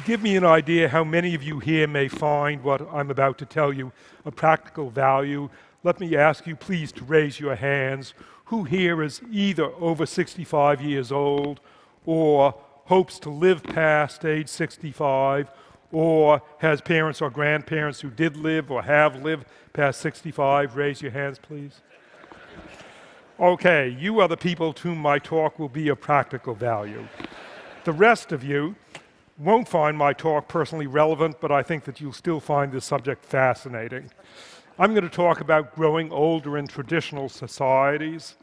give me an idea how many of you here may find what I'm about to tell you of practical value, let me ask you please to raise your hands. Who here is either over 65 years old or hopes to live past age 65 or has parents or grandparents who did live or have lived past 65? Raise your hands, please. Okay, you are the people to whom my talk will be of practical value. The rest of you won't find my talk personally relevant, but I think that you'll still find this subject fascinating. I'm going to talk about growing older in traditional societies.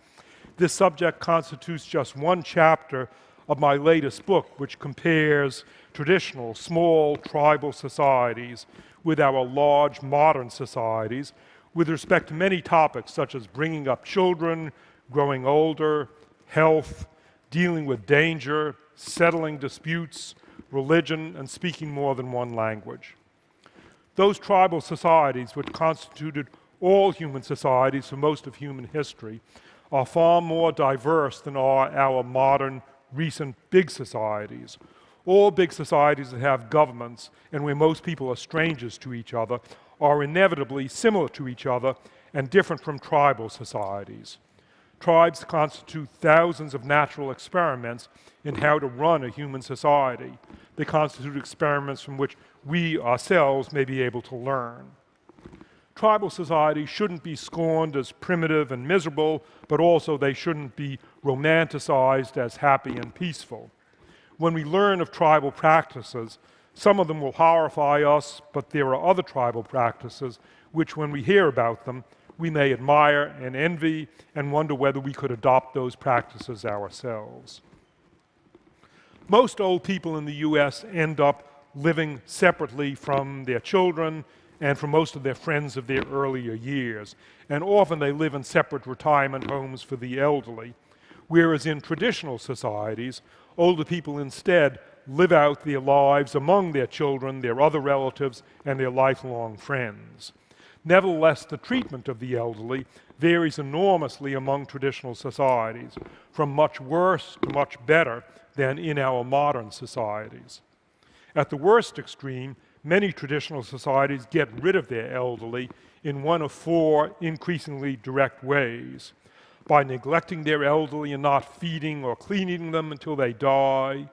This subject constitutes just one chapter of my latest book, which compares traditional, small, tribal societies with our large, modern societies with respect to many topics such as bringing up children, growing older, health, dealing with danger, settling disputes, religion, and speaking more than one language. Those tribal societies, which constituted all human societies for most of human history, are far more diverse than are our modern, recent big societies. All big societies that have governments and where most people are strangers to each other are inevitably similar to each other and different from tribal societies. Tribes constitute thousands of natural experiments in how to run a human society. They constitute experiments from which we ourselves may be able to learn. Tribal societies shouldn't be scorned as primitive and miserable, but also they shouldn't be romanticized as happy and peaceful. When we learn of tribal practices, some of them will horrify us, but there are other tribal practices which, when we hear about them, we may admire and envy and wonder whether we could adopt those practices ourselves. Most old people in the US end up living separately from their children and from most of their friends of their earlier years, and often they live in separate retirement homes for the elderly, whereas in traditional societies, older people instead live out their lives among their children, their other relatives, and their lifelong friends. Nevertheless, the treatment of the elderly varies enormously among traditional societies, from much worse to much better than in our modern societies. At the worst extreme, many traditional societies get rid of their elderly in one of four increasingly direct ways: by neglecting their elderly and not feeding or cleaning them until they die,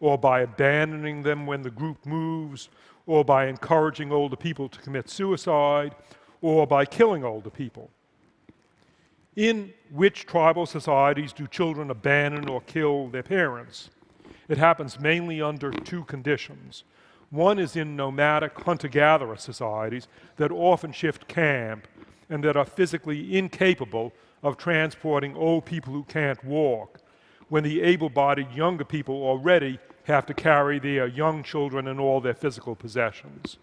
or by abandoning them when the group moves, or by encouraging older people to commit suicide, or by killing older people. In which tribal societies do children abandon or kill their parents? It happens mainly under two conditions. One is in nomadic hunter-gatherer societies that often shift camp and that are physically incapable of transporting old people who can't walk, when the able-bodied younger people already have to carry their young children and all their physical possessions.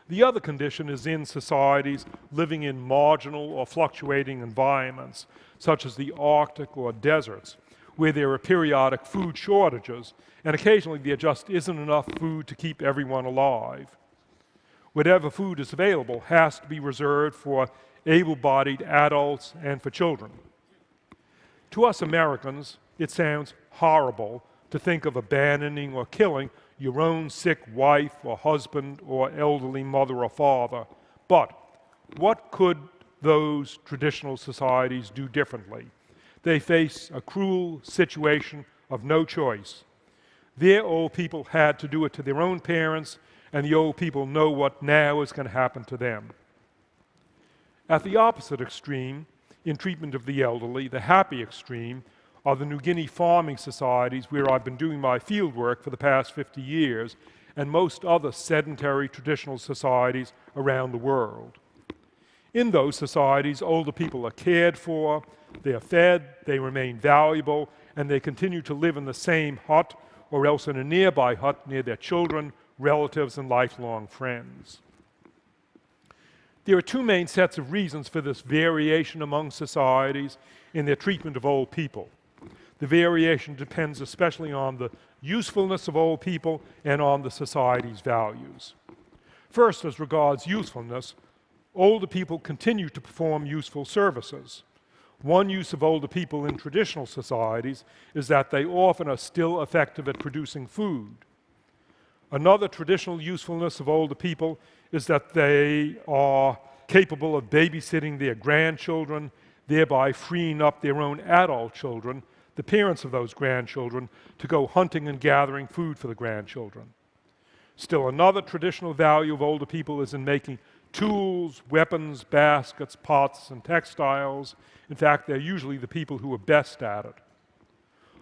The other condition is in societies living in marginal or fluctuating environments, such as the Arctic or deserts, where there are periodic food shortages, and occasionally there just isn't enough food to keep everyone alive. Whatever food is available has to be reserved for able-bodied adults and for children. To us Americans, it sounds horrible to think of abandoning or killing your own sick wife or husband or elderly mother or father. But what could those traditional societies do differently? They face a cruel situation of no choice. Their old people had to do it to their own parents, and the old people know what now is going to happen to them. At the opposite extreme, in treatment of the elderly, the happy extreme, are the New Guinea farming societies where I've been doing my field work for the past 50 years, and most other sedentary traditional societies around the world. In those societies, older people are cared for, they are fed, they remain valuable, and they continue to live in the same hut or else in a nearby hut near their children, relatives, and lifelong friends. There are two main sets of reasons for this variation among societies in their treatment of old people. The variation depends especially on the usefulness of old people and on the society's values. First, as regards usefulness, older people continue to perform useful services. One use of older people in traditional societies is that they often are still effective at producing food. Another traditional usefulness of older people is that they are capable of babysitting their grandchildren, thereby freeing up their own adult children, the parents of those grandchildren, to go hunting and gathering food for the grandchildren. Still another traditional value of older people is in making tools, weapons, baskets, pots, and textiles. In fact, they're usually the people who are best at it.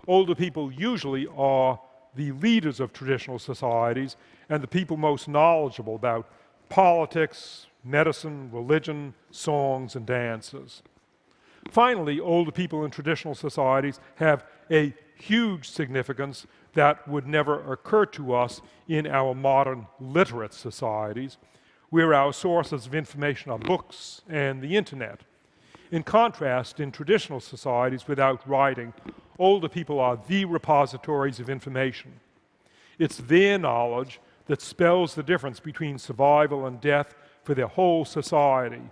Older people usually are the leaders of traditional societies and the people most knowledgeable about politics, medicine, religion, songs, and dances. Finally, older people in traditional societies have a huge significance that would never occur to us in our modern literate societies, where our sources of information are books and the internet. In contrast, in traditional societies without writing, older people are the repositories of information. It's their knowledge that spells the difference between survival and death for their whole society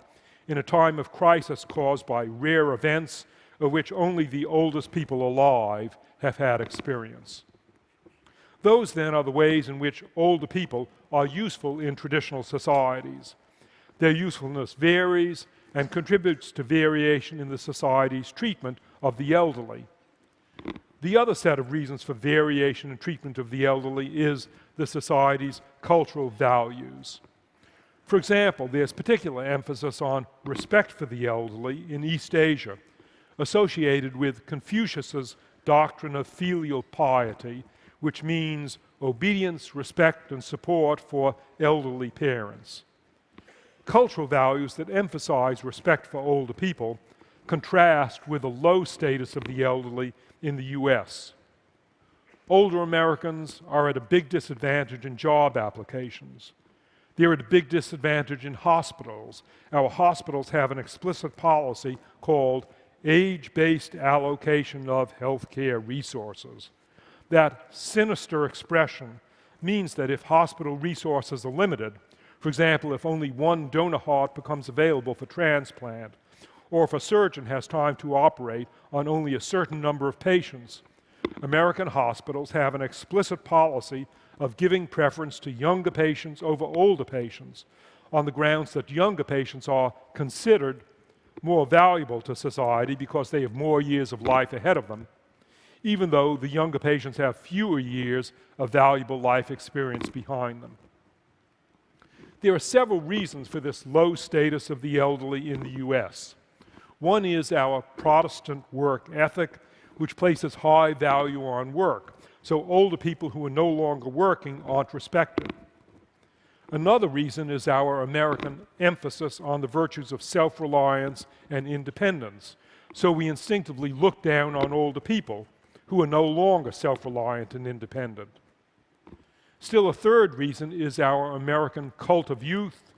in a time of crisis caused by rare events of which only the oldest people alive have had experience. Those, then, are the ways in which older people are useful in traditional societies. Their usefulness varies and contributes to variation in the society's treatment of the elderly. The other set of reasons for variation in treatment of the elderly is the society's cultural values. For example, there's particular emphasis on respect for the elderly in East Asia, associated with Confucius's doctrine of filial piety, which means obedience, respect, and support for elderly parents. Cultural values that emphasize respect for older people contrast with the low status of the elderly in the US. Older Americans are at a big disadvantage in job applications. They're at a big disadvantage in hospitals. Our hospitals have an explicit policy called age-based allocation of healthcare resources. That sinister expression means that if hospital resources are limited, for example, if only one donor heart becomes available for transplant, or if a surgeon has time to operate on only a certain number of patients, American hospitals have an explicit policy of giving preference to younger patients over older patients on the grounds that younger patients are considered more valuable to society because they have more years of life ahead of them, even though the younger patients have fewer years of valuable life experience behind them. There are several reasons for this low status of the elderly in the US. One is our Protestant work ethic, which places high value on work. So older people who are no longer working aren't respected. Another reason is our American emphasis on the virtues of self-reliance and independence. So we instinctively look down on older people who are no longer self-reliant and independent. Still, a third reason is our American cult of youth,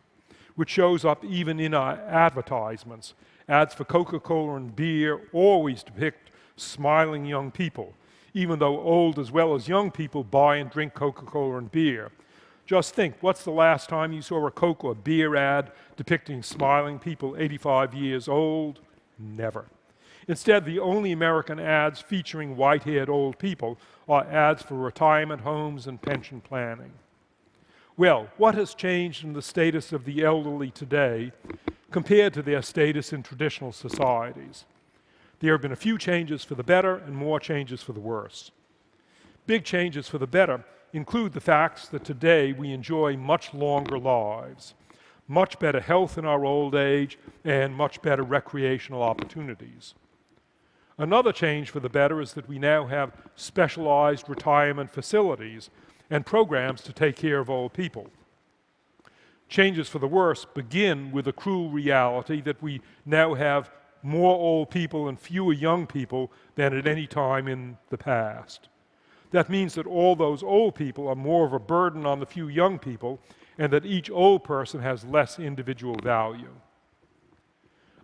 which shows up even in our advertisements. Ads for Coca-Cola and beer always depict smiling young people, even though old as well as young people buy and drink Coca-Cola and beer. Just think, what's the last time you saw a Coke or beer ad depicting smiling people 85 years old? Never. Instead, the only American ads featuring white-haired old people are ads for retirement homes and pension planning. Well, what has changed in the status of the elderly today compared to their status in traditional societies? There have been a few changes for the better and more changes for the worse. Big changes for the better include the facts that today we enjoy much longer lives, much better health in our old age, and much better recreational opportunities. Another change for the better is that we now have specialized retirement facilities and programs to take care of old people. Changes for the worse begin with the cruel reality that we now have more old people and fewer young people than at any time in the past. That means that all those old people are more of a burden on the few young people, and that each old person has less individual value.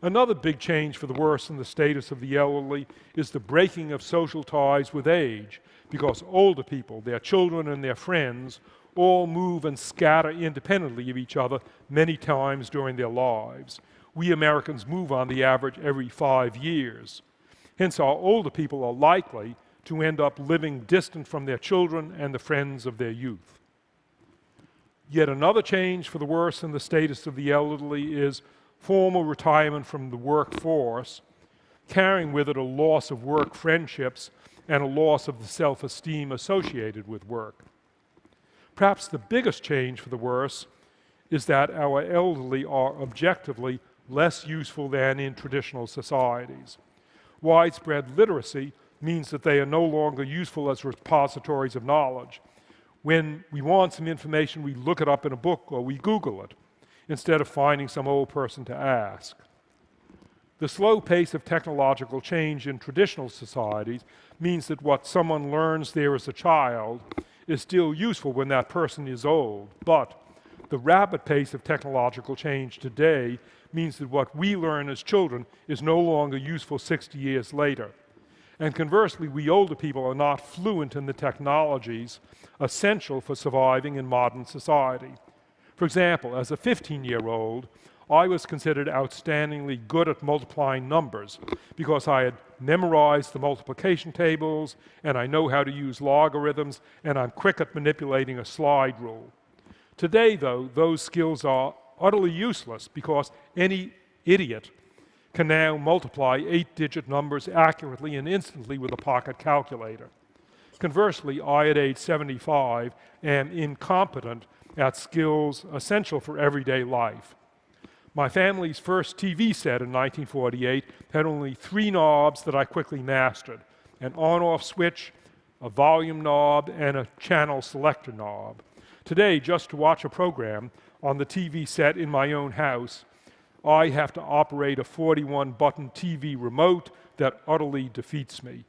Another big change for the worse in the status of the elderly is the breaking of social ties with age, because older people, their children and their friends, all move and scatter independently of each other many times during their lives. We Americans move on the average every 5 years. Hence, our older people are likely to end up living distant from their children and the friends of their youth. Yet another change for the worse in the status of the elderly is formal retirement from the workforce, carrying with it a loss of work friendships and a loss of the self-esteem associated with work. Perhaps the biggest change for the worse is that our elderly are objectively less useful than in traditional societies. Widespread literacy means that they are no longer useful as repositories of knowledge. When we want some information, we look it up in a book or we Google it, instead of finding some old person to ask. The slow pace of technological change in traditional societies means that what someone learns there as a child is still useful when that person is old, but the rapid pace of technological change today means that what we learn as children is no longer useful 60 years later. And conversely, we older people are not fluent in the technologies essential for surviving in modern society. For example, as a 15-year-old, I was considered outstandingly good at multiplying numbers because I had memorized the multiplication tables, and I know how to use logarithms, and I'm quick at manipulating a slide rule. Today, though, those skills are utterly useless because any idiot can now multiply 8-digit numbers accurately and instantly with a pocket calculator. Conversely, I, at age 75, am incompetent at skills essential for everyday life. My family's first TV set in 1948 had only 3 knobs that I quickly mastered: an on-off switch, a volume knob, and a channel selector knob. Today, just to watch a program on the TV set in my own house, I have to operate a 41-button TV remote that utterly defeats me.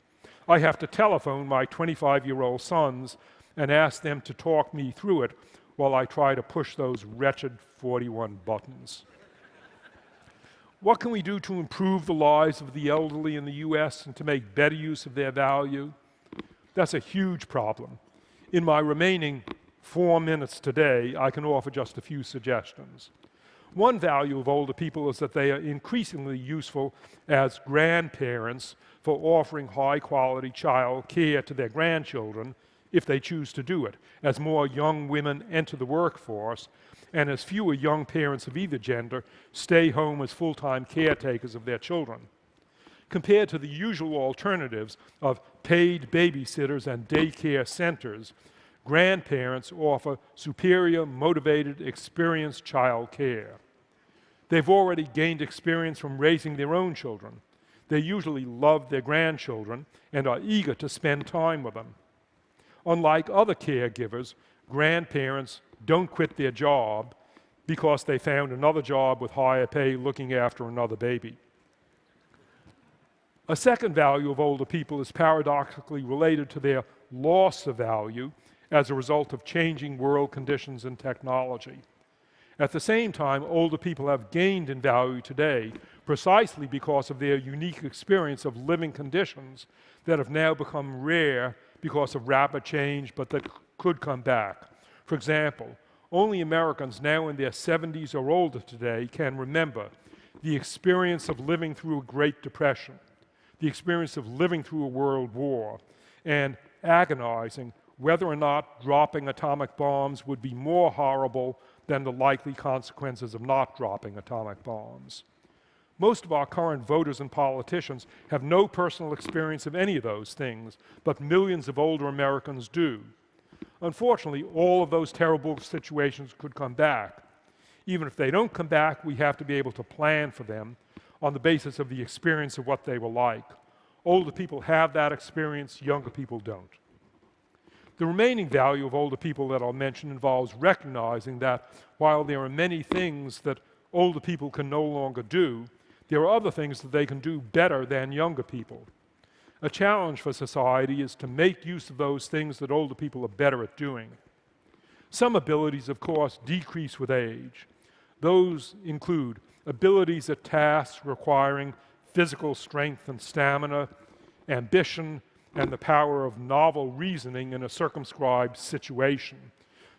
I have to telephone my 25-year-old sons and ask them to talk me through it while I try to push those wretched 41 buttons. What can we do to improve the lives of the elderly in the US and to make better use of their value? That's a huge problem. In my remaining 4 minutes today, I can offer just a few suggestions. One value of older people is that they are increasingly useful as grandparents for offering high-quality child care to their grandchildren if they choose to do it, as more young women enter the workforce and as fewer young parents of either gender stay home as full-time caretakers of their children. Compared to the usual alternatives of paid babysitters and daycare centers, grandparents offer superior, motivated, experienced child care. They've already gained experience from raising their own children. They usually love their grandchildren and are eager to spend time with them. Unlike other caregivers, grandparents don't quit their job because they found another job with higher pay looking after another baby. A second value of older people is paradoxically related to their loss of value as a result of changing world conditions and technology. At the same time, older people have gained in value today precisely because of their unique experience of living conditions that have now become rare because of rapid change, but that could come back. For example, only Americans now in their 70s or older today can remember the experience of living through a Great Depression, the experience of living through a world war, and agonizing whether or not dropping atomic bombs would be more horrible than the likely consequences of not dropping atomic bombs. Most of our current voters and politicians have no personal experience of any of those things, but millions of older Americans do. Unfortunately, all of those terrible situations could come back. Even if they don't come back, we have to be able to plan for them on the basis of the experience of what they were like. Older people have that experience, younger people don't. The remaining value of older people that I'll mention involves recognizing that while there are many things that older people can no longer do, there are other things that they can do better than younger people. A challenge for society is to make use of those things that older people are better at doing. Some abilities, of course, decrease with age. Those include abilities at tasks requiring physical strength and stamina, ambition, and the power of novel reasoning in a circumscribed situation,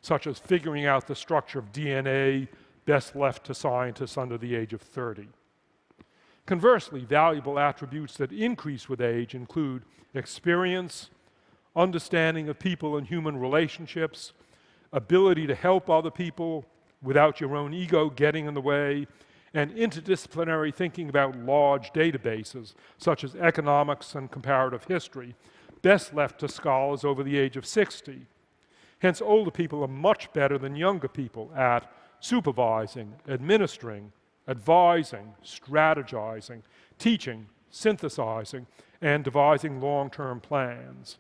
such as figuring out the structure of DNA best left to scientists under the age of 30. Conversely, valuable attributes that increase with age include experience, understanding of people and human relationships, ability to help other people without your own ego getting in the way, and interdisciplinary thinking about large databases, such as economics and comparative history, best left to scholars over the age of 60. Hence, older people are much better than younger people at supervising, administering, advising, strategizing, teaching, synthesizing, and devising long-term plans.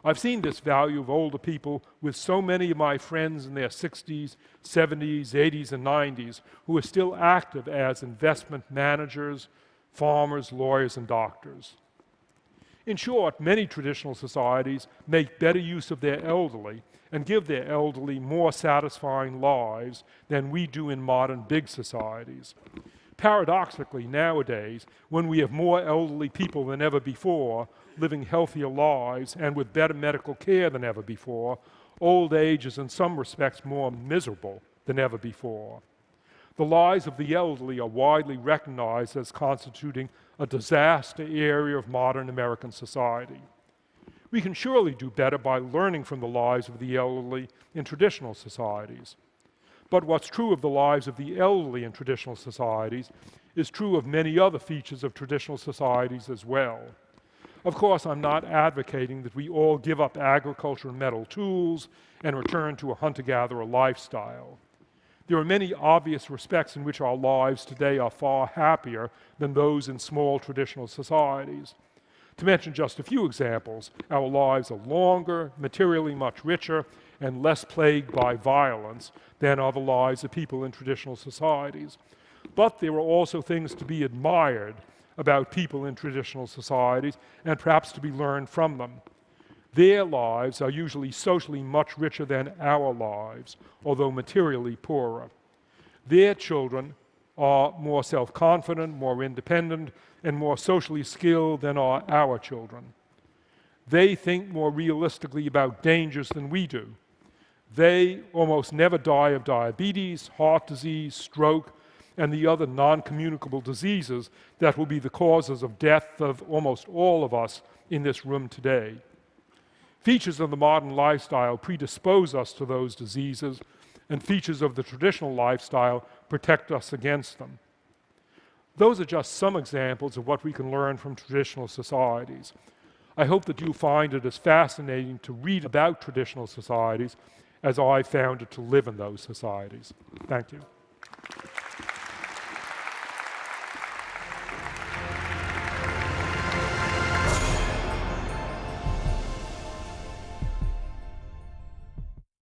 I've seen this value of older people with so many of my friends in their 60s, 70s, 80s, and 90s who are still active as investment managers, farmers, lawyers, and doctors. In short, many traditional societies make better use of their elderly and give their elderly more satisfying lives than we do in modern big societies. Paradoxically, nowadays, when we have more elderly people than ever before, living healthier lives and with better medical care than ever before, old age is in some respects more miserable than ever before. The lives of the elderly are widely recognized as constituting a disaster area of modern American society. We can surely do better by learning from the lives of the elderly in traditional societies. But what's true of the lives of the elderly in traditional societies is true of many other features of traditional societies as well. Of course, I'm not advocating that we all give up agriculture and metal tools and return to a hunter-gatherer lifestyle. There are many obvious respects in which our lives today are far happier than those in small traditional societies. To mention just a few examples, our lives are longer, materially much richer, and less plagued by violence than are the lives of people in traditional societies. But there are also things to be admired about people in traditional societies and perhaps to be learned from them. Their lives are usually socially much richer than our lives, although materially poorer. Their children are more self-confident, more independent, and more socially skilled than are our children. They think more realistically about dangers than we do. They almost never die of diabetes, heart disease, stroke, and the other non-communicable diseases that will be the causes of death of almost all of us in this room today. Features of the modern lifestyle predispose us to those diseases, and features of the traditional lifestyle protect us against them. Those are just some examples of what we can learn from traditional societies. I hope that you find it as fascinating to read about traditional societies as I found it to live in those societies. Thank you.